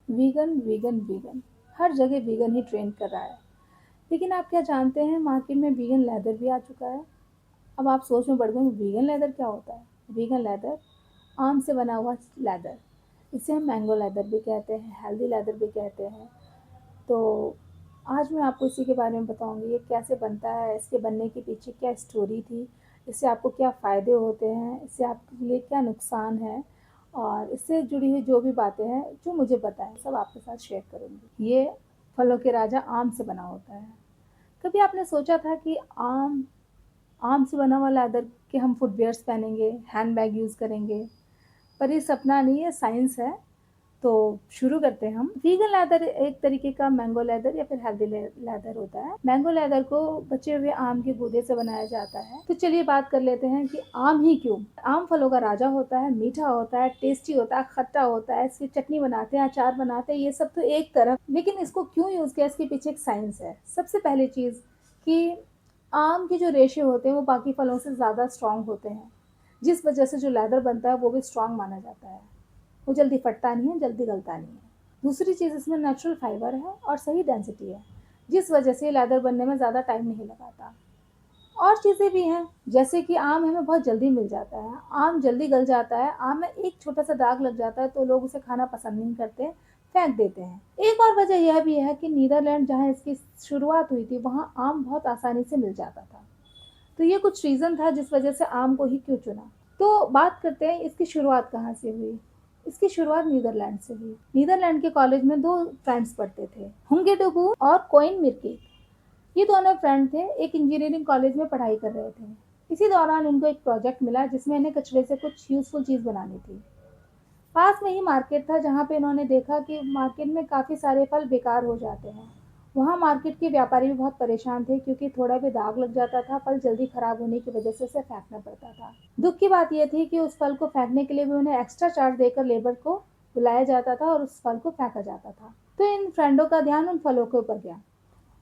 Vegan, vegan, vegan, हर जगह vegan ही trend कर रहा है। लेकिन आप क्या जानते हैं मार्केट में वीगन लेदर भी आ चुका है। अब आप सोच में पड़ गए वीगन लेदर क्या होता है? वीगन लेदर आम से बना हुआ लेदर, इसे हम मैंगो लेदर भी कहते हैं, हेल्दी लेदर भी कहते हैं। तो आज मैं आपको इसी के बारे में बताऊँगी, ये कैसे बनता है, इसके बनने के पीछे क्या स्टोरी थी, इससे आपको क्या फ़ायदे होते हैं, इससे आपके लिए क्या नुकसान है और इससे जुड़ी हुई जो भी बातें हैं, जो मुझे पता है, सब आपके साथ शेयर करूँगी। ये फलों के राजा आम से बना होता है। कभी आपने सोचा था कि आम आम से बना हुआ लेदर के हम फुटवियर्स पहनेंगे, हैंडबैग यूज़ करेंगे, पर ये सपना नहीं है, साइंस है। तो शुरू करते हैं हम। वीगन लेदर एक तरीके का मैंगो लेदर या फिर हेल्दी लेदर होता है। मैंगो लेदर को बचे हुए आम के गूदे से बनाया जाता है। तो चलिए बात कर लेते हैं कि आम ही क्यों? आम फलों का राजा होता है, मीठा होता है, टेस्टी होता है, खट्टा होता है, इसकी चटनी बनाते हैं, अचार बनाते हैं, ये सब तो एक तरफ, लेकिन इसको क्यों यूज़ किया इसके पीछे एक साइंस है। सबसे पहली चीज़ कि आम के जो रेशे होते हैं वो बाकी फलों से ज़्यादा स्ट्रॉन्ग होते हैं, जिस वजह से जो लेदर बनता है वो भी स्ट्रॉन्ग माना जाता है। वो जल्दी फटता नहीं है, जल्दी गलता नहीं है। दूसरी चीज़ इसमें नेचुरल फाइबर है और सही डेंसिटी है, जिस वजह से लेदर बनने में ज़्यादा टाइम नहीं लगाता। और चीज़ें भी हैं, जैसे कि आम हमें बहुत जल्दी मिल जाता है, आम जल्दी गल जाता है, आम में एक छोटा-सा दाग लग जाता है तो लोग उसे खाना पसंद नहीं करते, फेंक देते हैं। एक और वजह यह भी है कि नीदरलैंड जहाँ इसकी शुरुआत हुई थी, वहाँ आम बहुत आसानी से मिल जाता था। तो ये कुछ रीज़न था जिस वजह से आम को ही क्यों चुना। तो बात करते हैं इसकी शुरुआत कहाँ से हुई। इसकी शुरुआत नीदरलैंड से हुई। नीदरलैंड के कॉलेज में 2 फ्रेंड्स पढ़ते थे, हुंगे डो बू और कोइन मिर्की। ये दोनों फ्रेंड थे, एक इंजीनियरिंग कॉलेज में पढ़ाई कर रहे थे। इसी दौरान उनको एक प्रोजेक्ट मिला जिसमें इन्हें कचरे से कुछ यूज़फुल चीज़ बनानी थी। पास में ही मार्केट था जहाँ पे इन्होंने देखा कि मार्केट में काफ़ी सारे फल बेकार हो जाते हैं। वहाँ मार्केट के व्यापारी भी बहुत परेशान थे क्योंकि थोड़ा भी दाग लग जाता था, फल जल्दी खराब होने की वजह से उसे फेंकना पड़ता था। दुःख की बात ये थी कि उस फल को फेंकने के लिए भी उन्हें एक्स्ट्रा चार्ज देकर लेबर को बुलाया जाता था और उस फल को फेंका जाता था। तो इन फ्रेंडों का ध्यान उन फलों के ऊपर गया।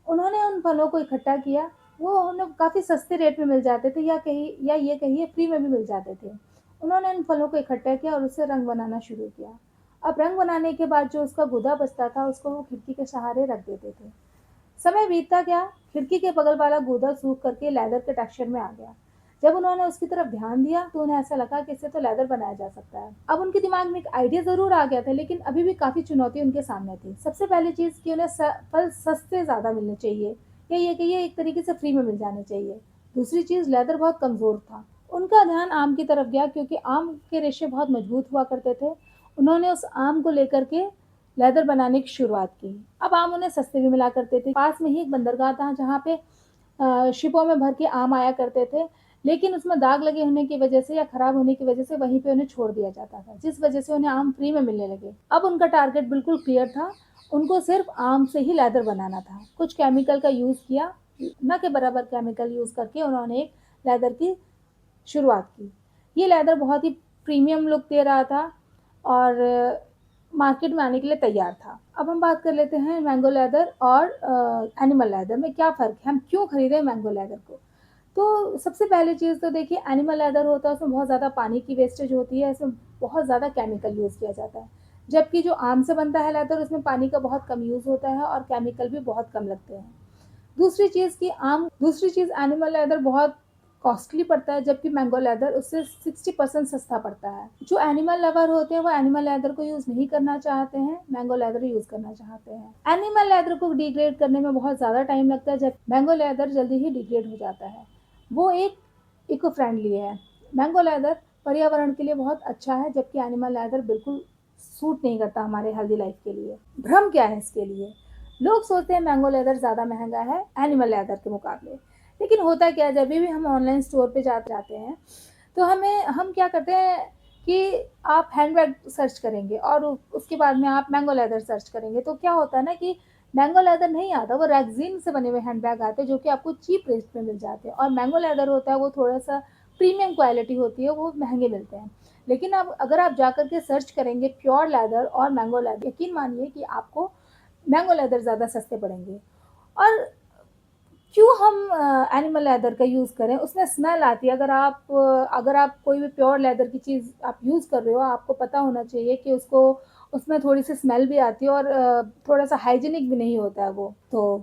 उन्होंने उन फलों को इकट्ठा किया, वो उन्हें काफ़ी सस्ते रेट में मिल जाते थे या ये कहिए फ्री में भी मिल जाते थे। उन्होंने इन फलों को इकट्ठा किया और उससे रंग बनाना शुरू किया। अब रंग बनाने के बाद जो उसका गुदा बचता था, उसको वो खिड़की के सहारे रख देते थे। समय बीतता गया, खिड़की के बगल वाला गूदा सूख करके लेदर के टेक्सचर में आ गया। जब उन्होंने उसकी तरफ ध्यान दिया तो उन्हें ऐसा लगा कि इससे तो लेदर बनाया जा सकता है। अब उनके दिमाग में एक आइडिया ज़रूर आ गया था, लेकिन अभी भी काफ़ी चुनौती उनके सामने थी। सबसे पहली चीज़ कि उन्हें फल सस्ते ज़्यादा मिलने चाहिए या ये कहिए एक तरीके से फ्री में मिल जाने चाहिए। दूसरी चीज़ लेदर बहुत कमज़ोर था। उनका ध्यान आम की तरफ गया क्योंकि आम के रेशे बहुत मजबूत हुआ करते थे। उन्होंने उस आम को लेकर के लेदर बनाने की शुरुआत की। अब आम उन्हें सस्ते भी मिला करते थे। पास में ही एक बंदरगाह था जहाँ पे शिपों में भर के आम आया करते थे, लेकिन उसमें दाग लगे होने की वजह से या खराब होने की वजह से वहीं पे उन्हें छोड़ दिया जाता था, जिस वजह से उन्हें आम फ्री में मिलने लगे। अब उनका टारगेट बिल्कुल क्लियर था, उनको सिर्फ आम से ही लेदर बनाना था। कुछ केमिकल का यूज़ किया, न के बराबर केमिकल यूज़ करके उन्होंने एक लेदर की शुरुआत की। ये लेदर बहुत ही प्रीमियम लुक दे रहा था और मार्केट में आने के लिए तैयार था। अब हम बात कर लेते हैं मैंगो लेदर और एनिमल लेदर में क्या फ़र्क है, हम क्यों खरीदें मैंगो लेदर को? तो सबसे पहली चीज़ तो देखिए एनिमल लेदर होता है उसमें बहुत ज़्यादा पानी की वेस्टेज होती है, इसमें बहुत ज़्यादा केमिकल यूज़ किया जाता है। जबकि जो आम से बनता है लेदर उसमें पानी का बहुत कम यूज़ होता है और केमिकल भी बहुत कम लगते हैं। दूसरी चीज़ एनिमल लेदर बहुत कॉस्टली पड़ता है जबकि मैंगो लेदर उससे 60% सस्ता पड़ता है। जो एनिमल लवर होते हैं वो एनिमल लेदर को यूज़ नहीं करना चाहते हैं, मैंगो लेदर यूज़ करना चाहते हैं। एनिमल लेदर को डिग्रेड करने में बहुत ज़्यादा टाइम लगता है जब मैंगो लेदर जल्दी ही डिग्रेड हो जाता है। वो एक इको फ्रेंडली है। मैंगो लेदर पर्यावरण के लिए बहुत अच्छा है जबकि एनिमल लेदर बिल्कुल सूट नहीं करता हमारे हेल्दी लाइफ के लिए। भ्रम क्या है इसके लिए? लोग सोचते हैं मैंगो लेदर ज़्यादा महँगा है एनिमल लेदर के मुकाबले। लेकिन होता क्या है जब भी हम ऑनलाइन स्टोर पे जाते हैं, तो हम क्या करते हैं कि आप हैंडबैग सर्च करेंगे और उसके बाद में आप मैंगो लेदर सर्च करेंगे, तो क्या होता है ना कि मैंगो लेदर नहीं आता, वो रेक्सीन से बने हुए हैंडबैग आते हैं जो कि आपको चीप रेट में मिल जाते हैं और मैंगो लेदर होता है वो थोड़ा-सा प्रीमियम क्वालिटी होती है, वो महँगे मिलते हैं। लेकिन अब अगर आप जाकर के सर्च करेंगे प्योर लेदर और मैंगो लेदर, यकीन मानिए कि आपको मैंगो लेदर ज़्यादा सस्ते पड़ेंगे। और क्यों हम एनिमल लेदर का यूज़ करें? उसमें स्मेल आती है। अगर आप कोई भी प्योर लेदर की चीज़ आप यूज़ कर रहे हो, आपको पता होना चाहिए कि उसको उसमें थोड़ी-सी स्मेल भी आती है और थोड़ा-सा हाइजीनिक भी नहीं होता है वो। तो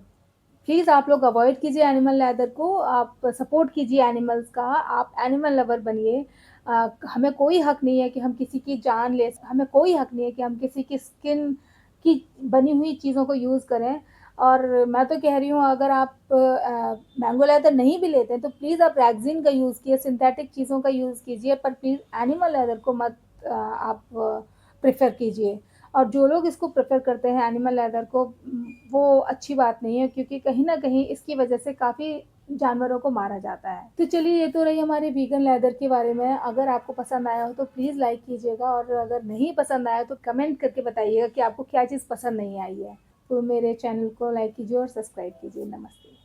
प्लीज़ आप लोग अवॉइड कीजिए एनिमल लेदर को, आप सपोर्ट कीजिए एनिमल्स का, आप एनिमल लवर बनिए। हमें कोई हक नहीं है कि हम किसी की जान ले हमें कोई हक नहीं है कि हम किसी की स्किन की बनी हुई चीज़ों को यूज़ करें। और मैं तो कह रही हूँ अगर आप मैंगो लेदर नहीं भी लेते हैं तो प्लीज़ आप रैक्सीन का यूज़ कीजिए, सिंथेटिक चीज़ों का यूज़ कीजिए, पर प्लीज़ एनिमल लेदर को मत आप प्रेफ़र कीजिए। और जो लोग इसको प्रेफ़र करते हैं एनिमल लेदर को वो अच्छी बात नहीं है क्योंकि कहीं न कहीं इसकी वज़ह से काफ़ी जानवरों को मारा जाता है। तो चलिए ये तो रही हमारी वीगन लेदर के बारे में। अगर आपको पसंद आया हो तो प्लीज़ लाइक कीजिएगा और अगर नहीं पसंद आया तो कमेंट करके बताइएगा कि आपको क्या चीज़ पसंद नहीं आई है। तो मेरे चैनल को लाइक कीजिए और सब्सक्राइब कीजिए। नमस्ते।